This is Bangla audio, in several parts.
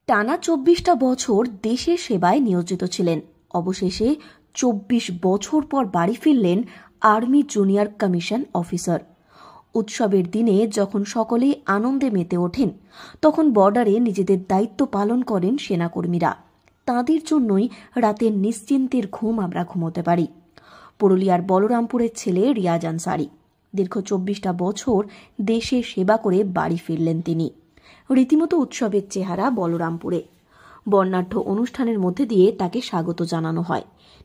টানা 24টা বছর দেশের সেবায় নিয়োজিত ছিলেন। অবশেষে 24 বছর পর বাড়ি ফিরলেন আর্মি জুনিয়র কমিশন অফিসার। উৎসবের দিনে যখন সকলেই আনন্দে মেতে ওঠেন, তখন বর্ডারে নিজেদের দায়িত্ব পালন করেন সেনাকর্মীরা। তাঁদের জন্যই রাতের নিশ্চিন্তের ঘুম আমরা ঘুমোতে পারি। পুরুলিয়ার বলরামপুরের ছেলে রিয়াজ আনসারি দীর্ঘ 24টা বছর দেশে সেবা করে বাড়ি ফিরলেন তিনি। রীতিমতো উৎসবের চেহারা বলরামপুরে। বর্ণাঢ্য অনুষ্ঠানের মধ্যে দিয়ে তাকে স্বাগত জানানো হয়।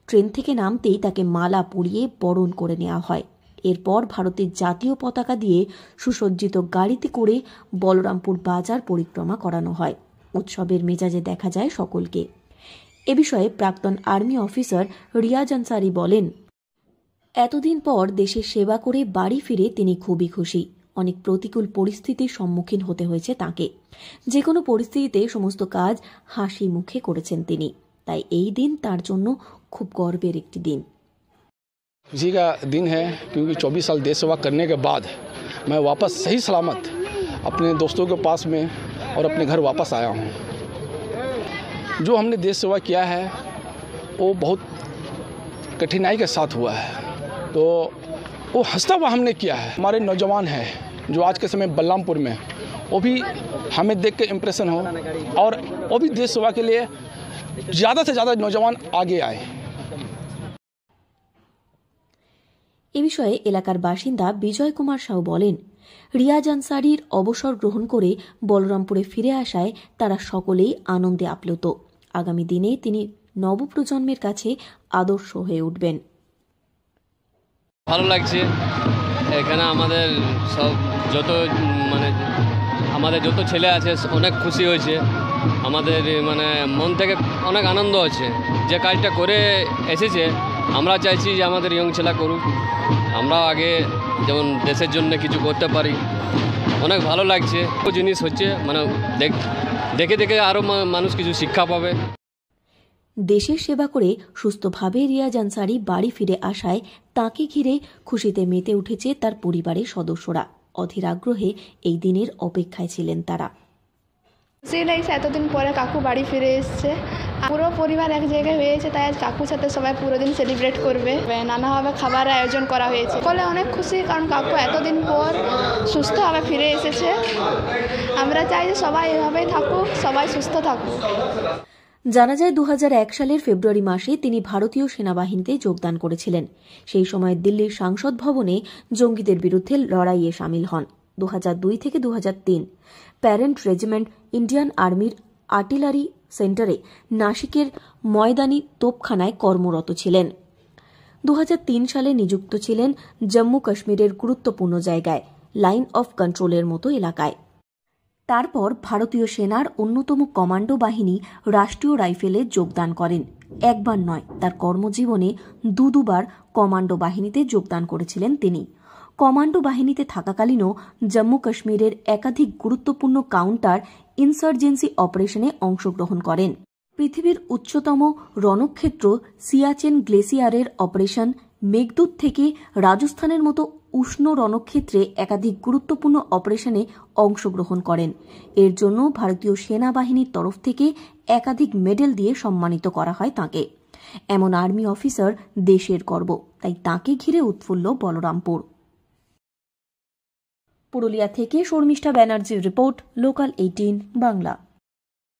ট্রেন থেকে নামতেই তাকে মালা পরিয়ে বরণ করে নেওয়া হয়। এরপর ভারতের জাতীয় পতাকা দিয়ে সুসজ্জিত গাড়িতে করে বলরামপুর বাজার পরিক্রমা করানো হয়। উৎসবের মেজাজে দেখা যায় সকলকে। এ বিষয়ে প্রাক্তন আর্মি অফিসার রিয়াজ আনসারি বলেন, এতদিন পর দেশের সেবা করে বাড়ি ফিরে তিনি খুবই খুশি। অনেক প্রতিকূল পরিস্থিতির সম্মুখীন হতে হয়েছে তাকে। যে কোনো পরিস্থিতিতে সমস্ত কাজ হাসি মুখে করেছেন তিনি। তাই এই দিন তার জন্য খুব গর্বের একটি দিন। खुशी का दिन है क्योंकि 24 साल देश सेवा करने के बाद मैं वापस सही सलामत अपने दोस्तों के पास में और अपने घर वापस आया हूँ। जो हमने देश सेवा किया है वो बहुत कठिनाई के साथ हुआ है, तो वो हंसता हुआ हमने किया है। हमारे नौजवान हैं जो आज के समय बलरामपुर में, वो भी हमें देख के इम्प्रेशन हो और वो भी देश सेवा के लिए ज़्यादा से ज़्यादा नौजवान आगे आए। এ বিষয়ে এলাকার বাসিন্দা বিজয় কুমার সাউ বলেন, রিয়াজ আনসারির অবসর গ্রহণ করে বলরামপুরে ফিরে আসায় তারা সকলেই আনন্দে আপ্লুত। আগামী দিনে তিনি নবপ্রজন্মের কাছে আদর্শ হয়ে উঠবেন। ভালো লাগছে এখানে আমাদের সব আমাদের যত ছেলে আছে অনেক খুশি হয়েছে। আমাদের মন থেকে অনেক আনন্দ আছে। যে কাজটা করে এসেছে আমরা চাইছি যে আমাদের ইয়ং ছেলে করুক, আমরা আগে যেমন দেশের জন্য কিছু করতে পারি। অনেক ভালো লাগছে। জিনিস হচ্ছে দেখে দেখে আরও মানুষ কিছু শিক্ষা পাবে। দেশের সেবা করে সুস্থভাবে রিয়াজ আনসারি বাড়ি ফিরে আসায় তাঁকে ঘিরে খুশিতে মেতে উঠেছে তার পরিবারের সদস্যরা। অধীর আগ্রহে এই দিনের অপেক্ষায় ছিলেন তারা। খুশি লাগছে, এতদিন পরে কাকু বাড়ি ফিরে এসছে। পুরো পরিবার এক জায়গায় হয়েছে, তাই আজ কাকুর সাথে সবাই পুরো দিন সেলিব্রেট করবে। নানাভাবে খাবারের আয়োজন করা হয়েছে। ফলে অনেক খুশি, কারণ কাকু এতদিন পর সুস্থভাবে ফিরে এসেছে। আমরা চাই যে সবাই এভাবেই থাকুক, সবাই সুস্থ থাকুক। জানা যায় 2001 সালের ফেব্রুয়ারি মাসে তিনি ভারতীয় সেনাবাহিনীতে যোগদান করেছিলেন। সেই সময় দিল্লির সংসদ ভবনে জঙ্গিদের বিরুদ্ধে লড়াইয়ে সামিল হন। 2002 থেকে 2003 প্যারেন্ট রেজিমেন্ট ইন্ডিয়ান আর্মির আর্টিলারি সেন্টারে নাসিকের ময়দানি তোপখানায় কর্মরত ছিলেন। 2003 সালে নিযুক্ত ছিলেন জম্মু কাশ্মীরের গুরুত্বপূর্ণ জায়গায় লাইন অফ কন্ট্রোলের মতো এলাকায়। তারপর ভারতীয় সেনার অন্যতম কমান্ডো বাহিনী রাষ্ট্রীয় রাইফেলে যোগদান করেন। একবার নয়, তার কর্মজীবনে দুবার কমান্ডো বাহিনীতে যোগদান করেছিলেন তিনি। কমান্ডো বাহিনীতে থাকাকালীনও জম্মু কাশ্মীরের একাধিক গুরুত্বপূর্ণ কাউন্টার ইনসার্জেন্সি অপারেশনে অংশগ্রহণ করেন। পৃথিবীর উচ্চতম রণক্ষেত্র সিয়াচেন গ্লেসিয়ারের অপারেশন মেঘদূত থেকে রাজস্থানের মতো উষ্ণ রণক্ষেত্রে একাধিক গুরুত্বপূর্ণ অপারেশনে অংশগ্রহণ করেন। এর জন্য ভারতীয় সেনাবাহিনীর তরফ থেকে একাধিক মেডেল দিয়ে সম্মানিত করা হয় তাঁকে। এমন আর্মি অফিসার দেশের গর্ব, তাই তাঁকে ঘিরে উৎফুল্ল বলরামপুর। পুরুলিয়া থেকে শর্মিষ্ঠা ব্যানার্জির রিপোর্ট, লোকাল 18 বাংলা।